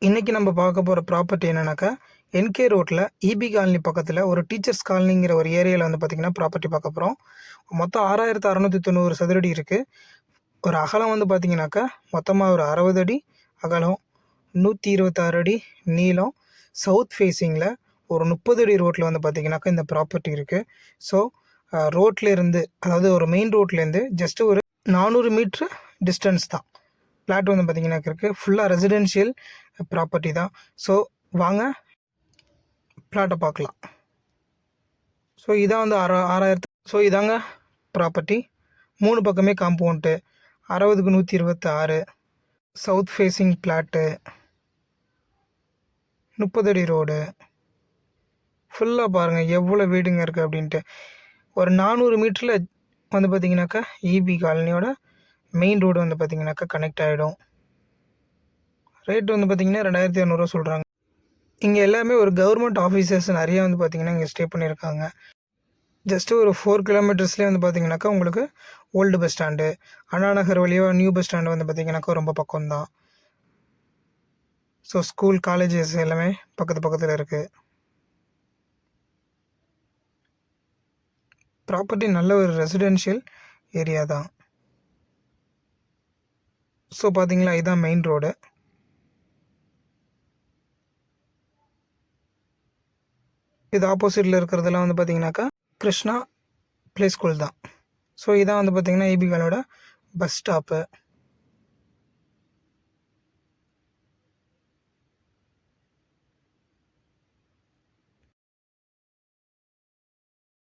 இன்றைக்கி நம்ம பார்க்க போகிற ப்ராப்பர்ட்டி என்னென்னாக்கா என்கே ரோட்டில் இபி காலனி பக்கத்தில் ஒரு டீச்சர்ஸ் காலனிங்கிற ஒரு ஏரியாவில் வந்து பார்த்திங்கன்னா ப்ராப்பர்ட்டி பார்க்க போகிறோம். மொத்தம் 6690 சதுரடி இருக்குது. ஒரு அகலம் வந்து பார்த்திங்கனாக்கா மொத்தமாக ஒரு 60 அடி அகலம், 126 அடி நீளம். சவுத் ஃபேஸிங்கில் ஒரு 30 அடி ரோட்டில் வந்து பார்த்திங்கனாக்கா இந்த ப்ராப்பர்ட்டி இருக்குது. ஸோ ரோட்லேருந்து, அதாவது ஒரு மெயின் ரோட்லேருந்து ஜஸ்ட்டு ஒரு 400 மீட்ரு டிஸ்டன்ஸ் தான் ஃப்ளாட் வந்து பார்த்திங்கனாக்கா இருக்குது. ஃபுல்லாக ரெசிடென்ஷியல் ப்ராப்பர்ட்டி தான். ஸோ வாங்க ஃப்ளாட்டை பார்க்கலாம். ஸோ இதான் வந்து 6000. ஸோ இதாங்க ப்ராப்பர்ட்டி. 3 பக்கமே காம்பவுண்ட்டு, 60க்கு 126, சவுத் ஃபேஸிங் ஃப்ளாட்டு, 30 அடி ரோடு. ஃபுல்லாக பாருங்கள் எவ்வளோ வீடுங்க இருக்குது அப்படின்ட்டு. ஒரு 400 மீட்டரில் வந்து பார்த்திங்கனாக்கா இபி காலனியோட மெயின் ரோடு வந்து பார்த்திங்கனாக்கா கனெக்ட் ஆகிடும். ரேட் வந்து பார்த்திங்கன்னா 2200 சொல்கிறாங்க. இங்கே எல்லாமே ஒரு கவர்மெண்ட் ஆஃபீஸர்ஸ் நிறையா வந்து பார்த்திங்கன்னா இங்கே ஸ்டே பண்ணியிருக்காங்க. ஜஸ்ட்டு ஒரு 4 கிலோமீட்டர்ஸ்லேயே வந்து பார்த்திங்கனாக்கா உங்களுக்கு old bus stand, Anna Nagar வழியாக நியூ பஸ் ஸ்டாண்டு வந்து பார்த்திங்கனாக்கா ரொம்ப பக்கம்தான். ஸோ ஸ்கூல், காலேஜஸ் எல்லாமே பக்கத்தில் இருக்குது. ப்ராப்பர்ட்டி நல்ல ஒரு ரெசிடென்ஷியல் ஏரியா தான். ஸோ பார்த்திங்களா, இதுதான் மெயின் ரோடு. இது ஆப்போசிட்டில் இருக்கிறதெல்லாம் வந்து பார்த்திங்கனாக்கா கிருஷ்ணா ப்ளே ஸ்கூல் தான். ஸோ இதான் வந்து பார்த்திங்கன்னா இபி காலனியோட பஸ் ஸ்டாப்பு.